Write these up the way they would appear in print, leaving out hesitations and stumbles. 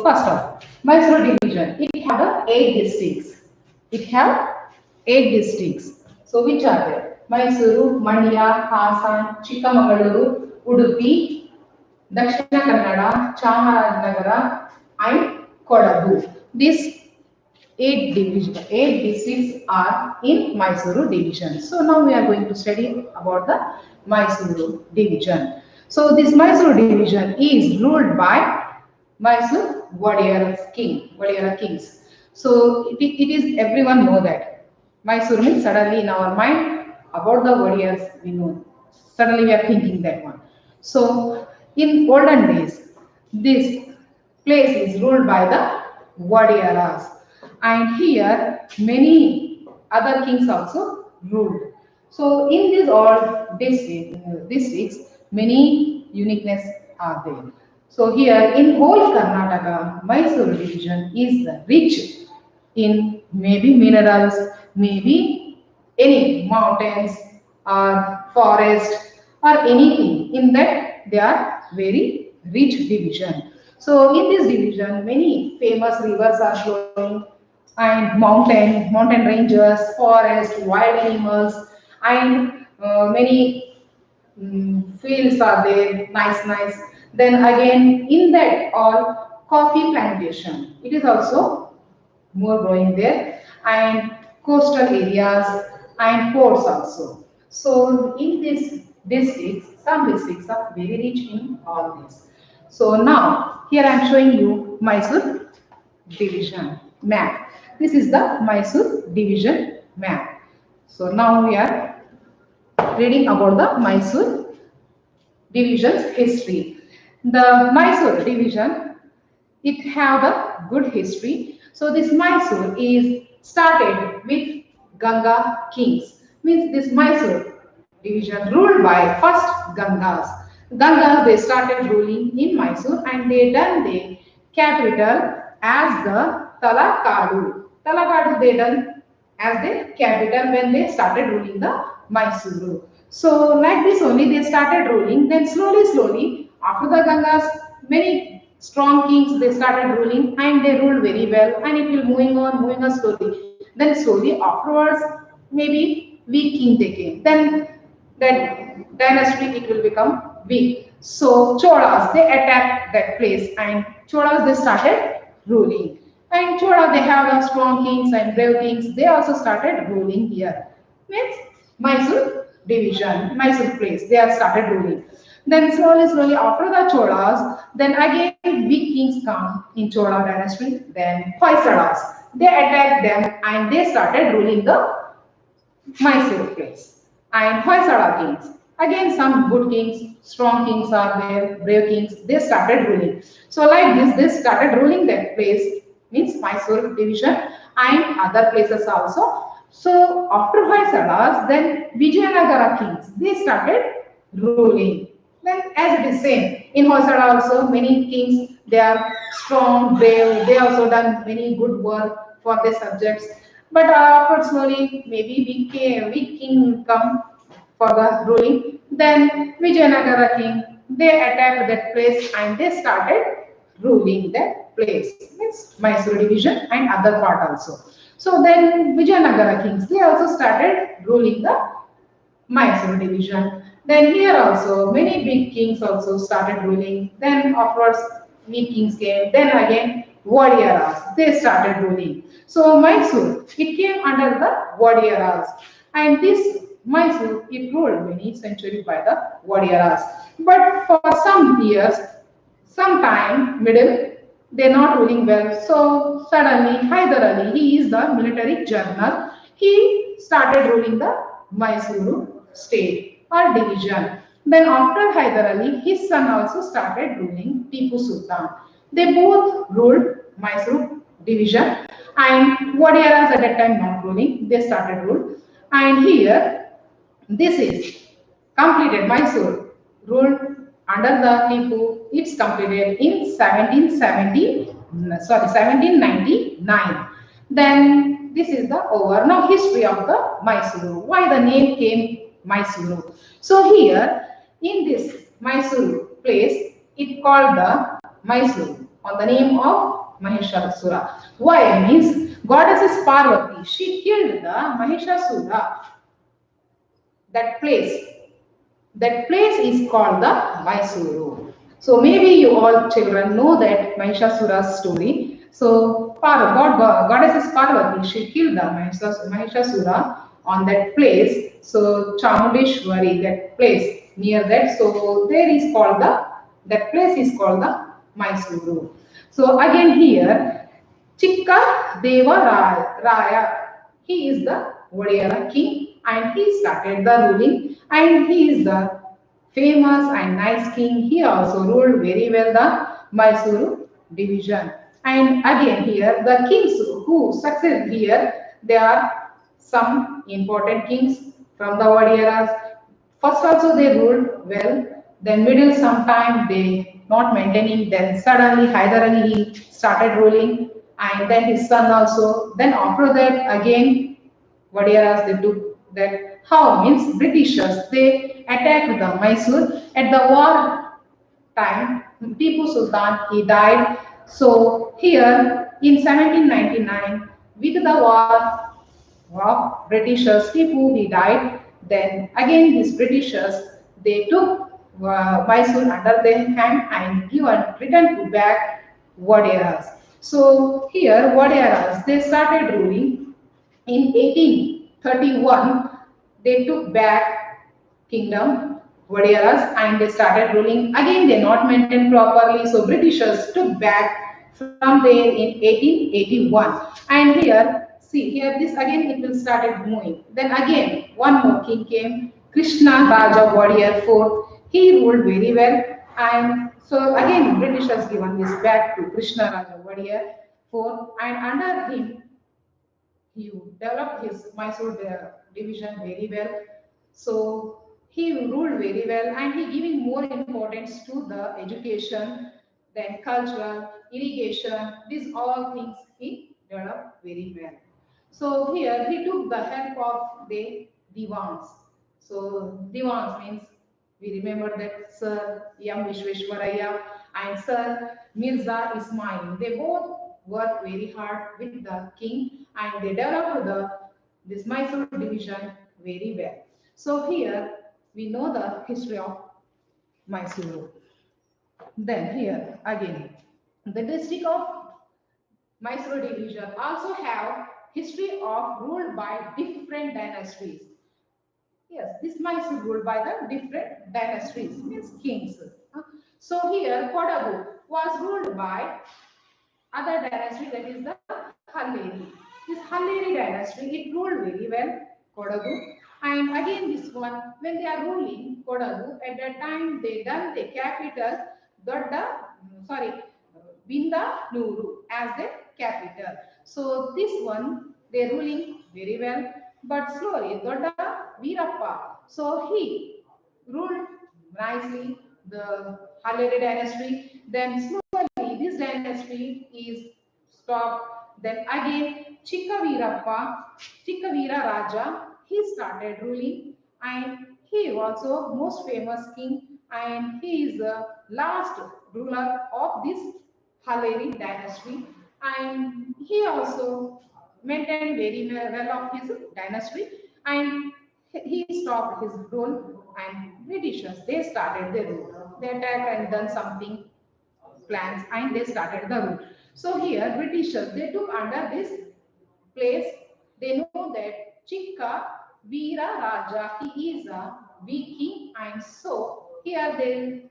first of Mysore division, it had 8 districts. It have 8 districts. So which are there? Mysuru, Mandya, Hassan, Chikmagaluru, Udupi, Dakshina Kannada, Chamarajanagar, and Kodagu. These 8 districts are in Mysuru division. So now we are going to study about the Mysuru division. So this Mysuru division is ruled by Mysore Wadiyara kings. So it is everyone know that Mysore means suddenly in our mind about the Wadiyaras we know. Suddenly we are thinking that one. So in olden days, this place is ruled by the Wadiyaras, and here many other kings also ruled. So in these all districts, many uniqueness are there. So here in whole Karnataka, Mysore division is rich in maybe minerals, maybe any mountains or forest or anything. In that they are very rich division. So in this division, many famous rivers are flowing and mountain ranges, forest, wild animals, and many fields are there, nice. Then again, in that all coffee plantation, it is also more growing there, and coastal areas and ports also. So in these districts, some districts are very rich in all this. So now here I am showing you Mysore division map. This is the Mysore division map. So now we are reading about the Mysore division's history. The Mysore division, it have a good history. So this Mysore is started with Ganga kings. Means this Mysore division ruled by first Gangas. Gangas they started ruling in Mysore and they done the capital as the Talakadu. Talakadu they done as the capital when they started ruling the Mysuru. So like this only they started ruling. Then slowly after the Gangas, many strong kings they started ruling and they ruled very well and it will moving on slowly. Then slowly afterwards, maybe weak king they came. Then that dynasty it will become weak. So Cholas they attacked that place and Cholas they started ruling. And Chola they have strong kings and brave kings. They also started ruling here. Means Mysore division, Mysore place. They have started ruling. Then slowly after the Cholas, then again weak kings come in Chola dynasty. Then Hoysalas, they attacked them and they started ruling the Mysore place. And Hoysala kings. Again, some good kings, strong kings are there, brave kings, they started ruling. So, like this, they started ruling that place, means Mysore division, and other places also. So, after Hoysalas, then Vijayanagara kings, they started ruling. Then, as it is same, in Hoysala also, many kings, they are strong, brave, they also done many good work for their subjects. But personally, maybe we king come for the ruling. Then Vijayanagara king, they attacked that place and they started ruling that place. Means Mysore division and other part also. So then Vijayanagara kings, they also started ruling the Mysore division. Then here also many big kings also started ruling. Then afterwards weak kings came. Then again Wadiyaras they started ruling. So Mysore it came under the Wadiyaras, and this Mysore it ruled many centuries by the Wadiyaras. But for some years, sometime middle they're not ruling well. So suddenly Hyder Ali he is the military general. He started ruling the Mysuru state or division. Then after Hyder Ali, his son also started ruling Tipu Sultan. They both ruled Mysuru division and Wadiyaras at that time not ruling, they started rule. And here, this is completed Mysore ruled under the Tipu. It's completed in 1799. Then this is the over. Now history of the Mysuru. Why the name came Mysuru? So here in this Mysuru place, it called the Mysuru. on the name of Mahishasura. Why? Means goddess is Parvati. She killed the Mahishasura. That place. That place is called the Mysuru. So maybe you all children know that Mahishasura's story. So goddess is Parvati. She killed the Mahishasura on that place. So Chamundeshwari, that place near that. So there is called the that place is called the Mysuru. So again here, Chikka Deva Raya. He is the Wadiyara king and he started the ruling and he is the famous and nice king. He also ruled very well the Mysuru division. And again here the kings who succeed here, there are some important kings from the Wadiyaras. First also they ruled well, then middle sometime they not maintaining, then suddenly Hyder Ali he started ruling and then his son also. Then after that again Wadiyaras they took that. How means Britishers they attacked the Mysore at the war time. Tipu Sultan he died. So here in 1799 with the war of Britishers, Tipu he died. Then again these Britishers they took Mysore under their hand and given returned to back Wadiyaras. So here Wadiyaras they started ruling in 1831. They took back kingdom Wadiyaras and they started ruling. Again they not maintained properly, so Britishers took back from there in 1881. And here, see here this again it will started moving. Then again one more king came, Krishna Raja Wadiyar IV. He ruled very well and so again Britishers given this back to Krishna Raja Wadiyar IV and under him he developed his Mysore division very well. So he ruled very well and he giving more importance to the education, then cultural, irrigation, these all things he developed very well. So here he took the help of the divans. So divans means we remember that Sir M. Vishweshwaraya and Sir Mirza Ismail. They both worked very hard with the king and they developed this Mysore division very well. So here we know the history of Mysuru. Then here again, the district of Mysore division also have history of ruled by different dynasties. Yes, this Mysore ruled by the different dynasties, means kings. So here Kodagu was ruled by other dynasty, that is the Halleri. This Halleri dynasty, it ruled very well, Kodagu. And again this one, when they are ruling Kodagu, at that time they done the capital Dodda, sorry, Binda as the capital. So this one, they ruling very well, but slowly Dodda Virappa, so he ruled nicely the Halleri dynasty. Then slowly this dynasty is stopped. Then again Chikkavira Raja, he started ruling and he also most famous king and he is the last ruler of this Halleri dynasty and he also maintained very well of his dynasty and he stopped his rule and Britishers they started their rule. They attacked and done something plans and they started the rule. So here Britishers they took under this place. They know that Chikka Veera Raja he is a weak king and so here they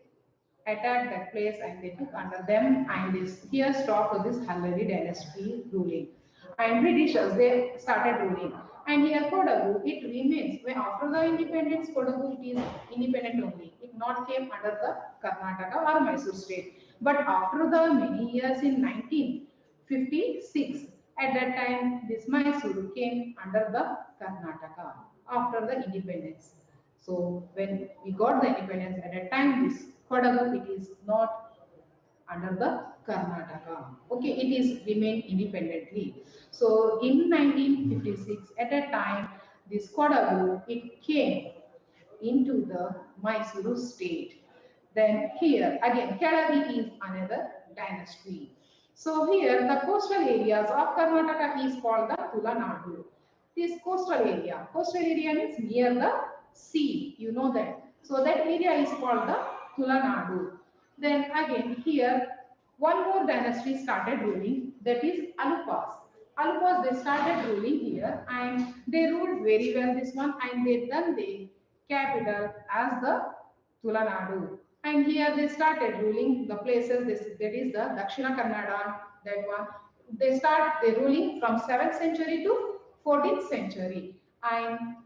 attacked that place and they took under them and this here stopped this Halleri dynasty ruling. And Britishers they started ruling. And here Kodagu it remains when after the independence Kodagu it is independent only. It not came under the Karnataka or Mysore state. But after the many years in 1956 at that time this Mysore came under the Karnataka after the independence. So when we got the independence at that time, this Kodagu it is not under the Karnataka. Okay, it is remained independently. So in 1956, at that time, this Kodagu it came into the Mysuru state. Then here again, Keladi is another dynasty. So here the coastal areas of Karnataka is called the Tulanadu. This coastal area means near the sea, you know that. So that area is called the Tulanadu. Then again here one more dynasty started ruling, that is Alupas. Alupas, they started ruling here and they ruled very well this one, and they done the capital as the Tulanadu. And here they started ruling the places, that is the Dakshina Kannada, that one. They ruling from 7th century to 14th century. And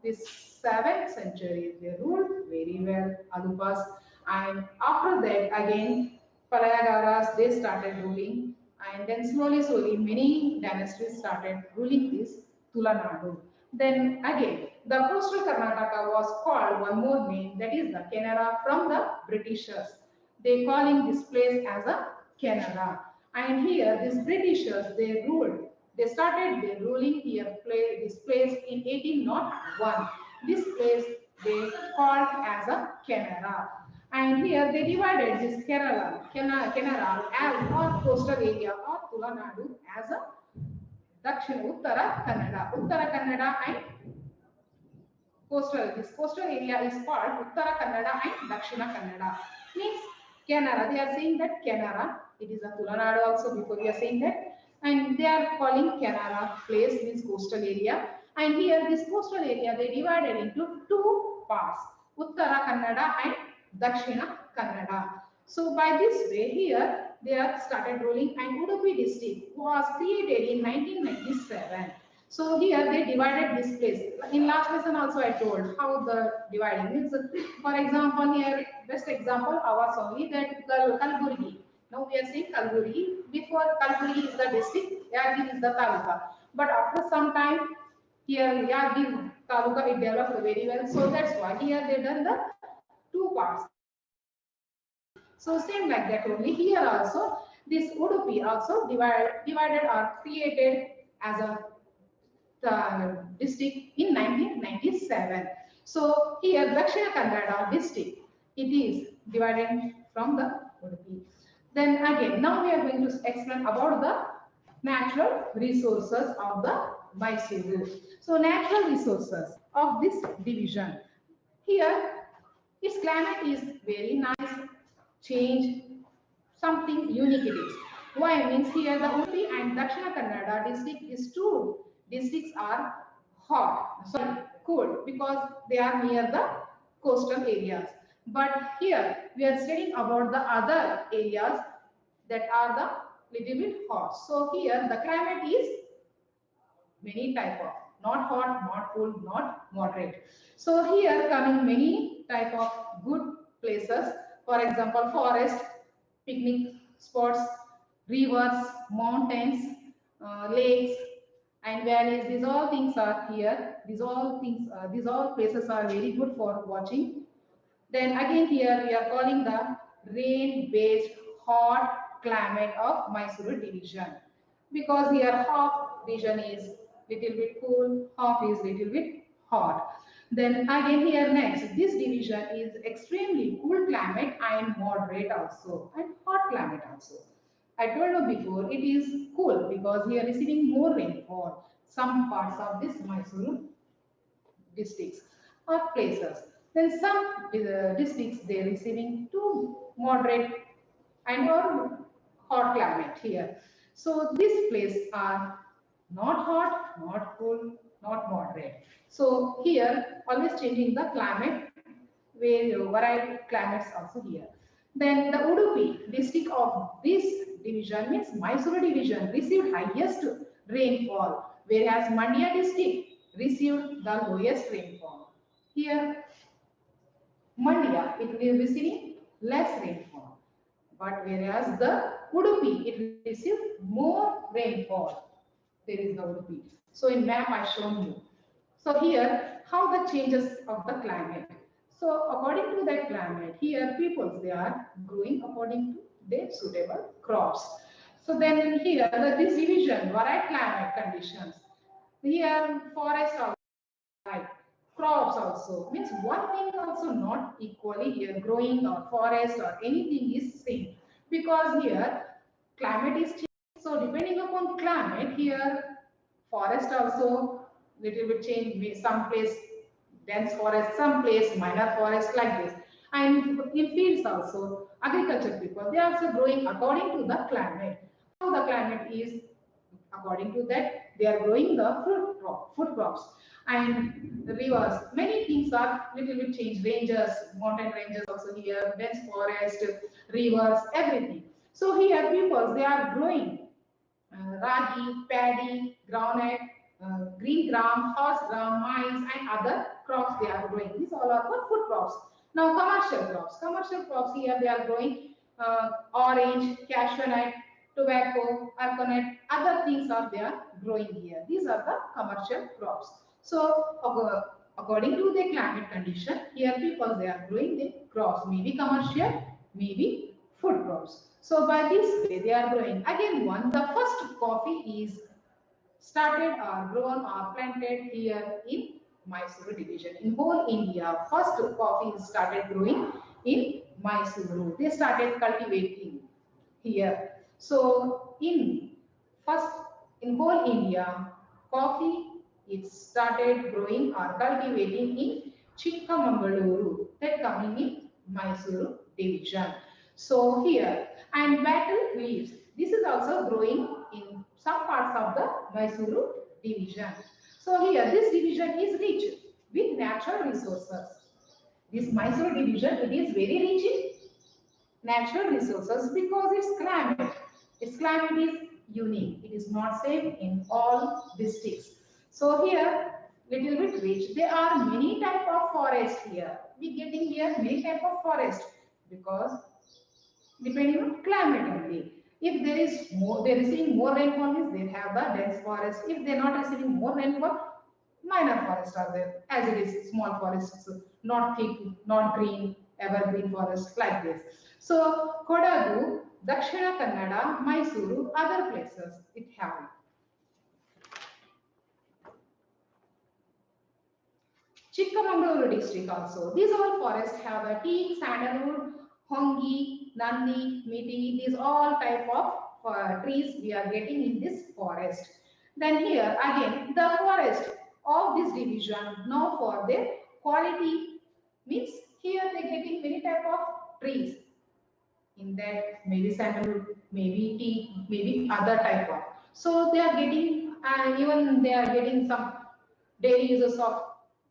this 7th century, they ruled very well, Alupas. And after that, again, Palayagaras, they started ruling. And then slowly, many dynasties started ruling this Tulanadu. Then again, the coastal Karnataka was called one more name, that is the Canara from the Britishers. They calling this place as a Canara. And here, these Britishers, they ruled. They started their ruling here, this place in 1801. This place they called as a Canara. And here they divided this Canara as or coastal area or Tulanadu as a Dakshina Uttara Kannada and coastal. This coastal area is called Uttara Kannada and Dakshina Kannada. Means Canara. They are saying that Canara. It is a Tulanadu also. Before we are saying that, and they are calling Canara place means coastal area. And here this coastal area they divided into two parts: Uttara Kannada and Dakshina Kannada. So by this way here they are started ruling, and Udupi district was created in 1997. So here they divided this place. In last lesson also I told how the dividing is. For example, here best example ours only, that Kalburgi. Now we are saying Kalburgi. Before Kalburgi is the district, Yadgir is the taluka. But after some time, here Yadgir taluka it developed very well. So that's why here they done the two parts. So same like that only here also. This Udupi also divided or created as a district in 1997. So here Dakshina Kannada district, it is divided from the Udupi. Then again, now we are going to explain about the natural resources of the Mysuru. So natural resources of this division. Here, its climate is very nice, change, something unique it is. Why means here the Udupi and Dakshina Kannada district is two districts are hot, sorry, cold because they are near the coastal areas. But here we are studying about the other areas that are the little bit hot. So here the climate is many type of, not hot, not cold, not moderate. So here coming many type of good places. For example, forest, picnic spots, rivers, mountains, lakes, and valleys. These all things are here. These all places are very good for watching. Then again here we are calling the rain-based hot climate of Mysuru division, because here half region is little bit cool, half is little bit hot. Then again here next, this division is extremely cool climate and moderate also, and hot climate also. I told you before, it is cool because we are receiving more rainfall. Some parts of this Mysuru districts or places. Then some districts they are receiving too moderate and or hot climate here. So these places are not hot, not cool, not moderate. So here always changing the climate, where varied climates also here. Then the Udupi district of this division means Mysuru division received highest rainfall, whereas Mandya district received the lowest rainfall. Here Mandya it will receiving less rainfall, but whereas the Udupi it received more rainfall. There is the Udupi. So in map I shown you. So here how the changes of the climate. So according to that climate, here peoples they are growing according to their suitable crops. So then here this division varied climate conditions. Here forest also right, crops also means one thing also not equally here growing or forest or anything is same. because here climate is changing. So depending upon climate, here forest also little bit change. Some place dense forest, some place minor forest like this. And in fields also, agriculture people they are also growing according to the climate. How the climate is, according to that they are growing the food crops. And the rivers, many things are little bit changed. Ranges, mountain ranges also here, dense forest, rivers, everything. So here people they are growing ragi, paddy, groundnut, green gram, horse gram, maize, and other crops they are growing. These all are the food crops. Now commercial crops. Commercial crops here they are growing orange, cashew nut, tobacco, coconut, other things are they are growing here. These are the commercial crops. So according to the climate condition, here people they are growing the crops, maybe commercial, maybe food crops. So by this way they are growing. Again one, the first coffee is started or grown or planted here in Mysuru division. In whole India, first coffee is started growing in Mysuru. They started cultivating here. So in first in whole India, coffee is started growing or cultivating in Chikkamangaluru, that coming in Mysuru division. So here and battle leaves. This is also growing in some parts of the Mysuru division. So here this division is rich with natural resources. This Mysuru division it is very rich in natural resources because its climate is unique. It is not same in all districts. So here little bit rich. There are many type of forest here. We getting here many type of forest because depending on climate only. If there is more, they are receiving more rainfall means they have the dense forest. If they are not receiving more rainfall, minor forests are there. As it is, small forests, not thick, not green, evergreen forest like this. So Kodagu, Dakshina Kannada, Mysuru, other places it have. Chikkamangaluru district also. These all forests have a teak, sandalwood, hongi, nandi, miti. These all type of trees we are getting in this forest. Then here again the forest of this division now for their quality means here they getting many type of trees in that maybe sandalwood, maybe tea, maybe other type of. So they are getting and even they are getting some daily uses of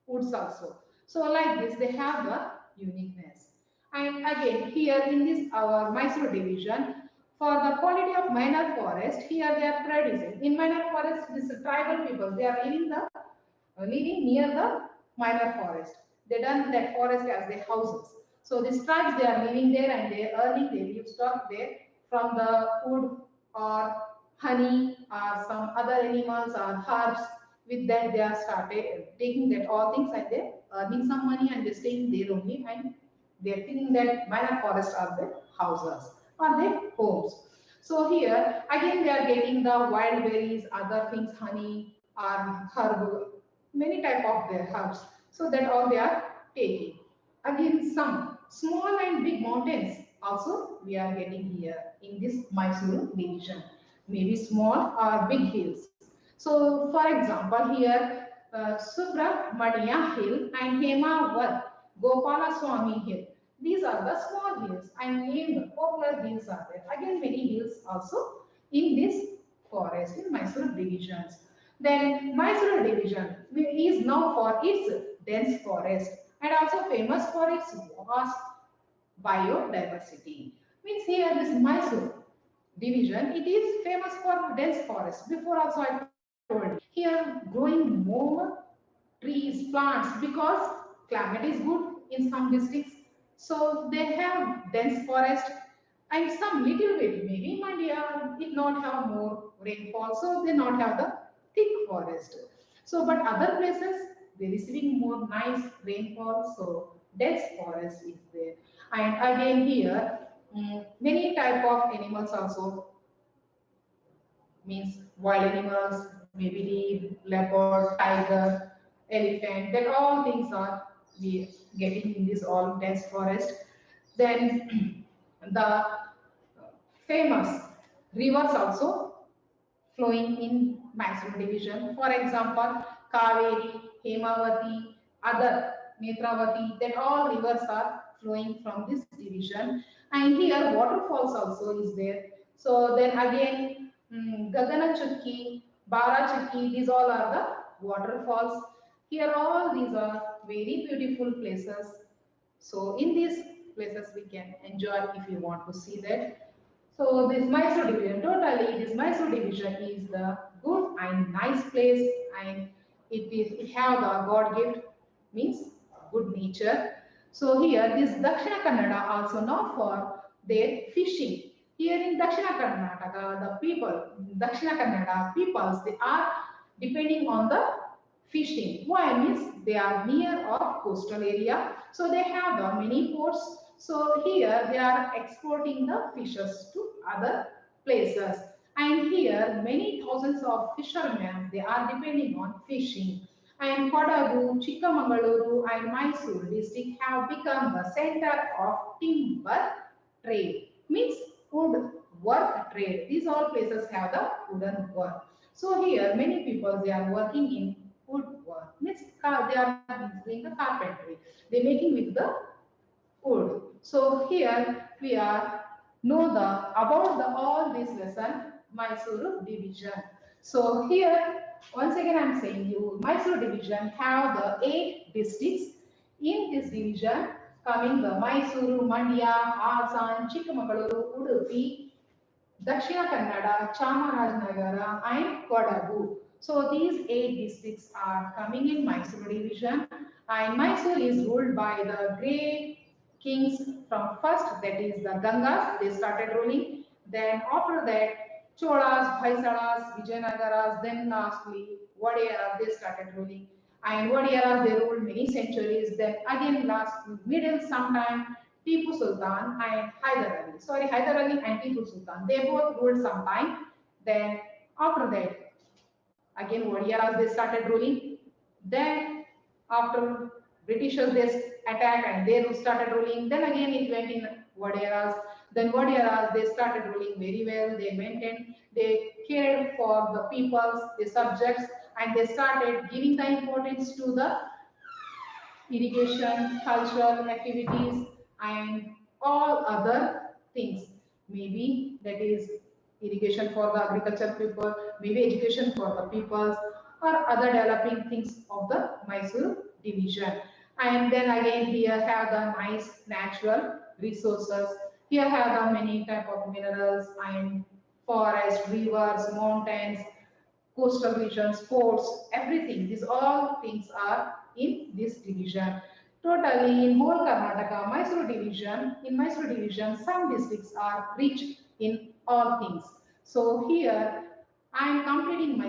woods also. So like this they have the uniqueness. And again here in this our Mysore division for the quality of minor forest here they are producing. In minor forest this tribal people they are living near the minor forest. They done that forest as their houses. So these tribes they are living there and they are earning their livestock there from the food or honey or some other animals or herbs. With that they are started taking that all things and they earning some money and they staying there only and they are thinking that minor forests are their houses or their homes. So here again they are getting the wild berries, other things, honey or herb, many type of their herbs. So that all they are taking. Again some small and big mountains also we are getting here in this Mysuru division. Maybe small or big hills. So for example here Subramania Hill and Hemawat Gopala Swami Hill. These are the small hills and named popular hills are there. Again many hills also in this forest in Mysore divisions. Then Mysore division is known for its dense forest and also famous for its vast biodiversity. Means here this Mysore division, it is famous for dense forest. Before also I told you. Here growing more trees, plants because climate is good in some districts. So they have dense forest and some little bit, maybe India it not have more rainfall, so they not have the thick forest. So but other places they receiving more nice rainfall, so dense forest is there. And again here many type of animals also means wild animals, maybe the leopard, tiger, elephant, that all things are we getting in this all dense forest. Then the famous rivers also flowing in Mysore division. For example, Kaveri, Hemavati, other Netravati, that all rivers are flowing from this division. And here waterfalls also is there. So then again, Gagana Chukki, Bara Chukki, these all are the waterfalls. Here all these are very beautiful places. So in these places we can enjoy if you want to see that. So this Mysore division, totally this Mysore division is the good and nice place, and it have the God gift, means good nature. So here this Dakshina Kannada also known for their fishing. Here in Dakshina Karnataka, the people, Dakshina Kannada peoples, they are depending on the fishing. Why? Means they are near of coastal area, so they have the many ports. So here they are exporting the fishes to other places. And here many thousands of fishermen, they are depending on fishing. And Kodagu, Chikkamangaluru and Mysore district have become the center of timber trade. Means wood work trade. These all places have the wooden work. So here many people, they are working in woodwork. Means they are doing the carpentry. They making with the wood. So here we are know the about the all this lesson Mysuru division. So here once again I am saying you Mysuru division have the 8 districts. In this division coming the Mysuru, Mandya, Hassan, Chikmagaluru, Udupi, Dakshina Kannada, Chamarajnagara, and Kodagu. So these 8 districts are coming in Mysore division, and Mysore is ruled by the great kings from first, that is the Gangas. They started ruling. Then after that, Cholas, Hoysalas, Vijayanagaras. Then lastly, Wadayaras. They started ruling. And Wadayaras, they ruled many centuries. Then again, last middle sometime, Tipu Sultan and Hyder Ali. Sorry, Hyder Ali and Tipu Sultan. They both ruled some time. Then after that, again Wadiyaras they started ruling. Then after Britishers they attacked and they started ruling. Then again it went in Wadiyaras. Then Wadiyaras they started ruling very well. They maintained, they cared for the peoples, the subjects, and they started giving the importance to the irrigation, cultural activities, and all other things. Maybe that is irrigation for the agriculture people, maybe education for the peoples, or other developing things of the Mysore division. And then again here have the nice natural resources. Here have the many type of minerals and forest, rivers, mountains, coastal regions, ports, everything. These all things are in this division. Totally in whole Karnataka, in Mysore division, some districts are rich in all things. So here I am completing my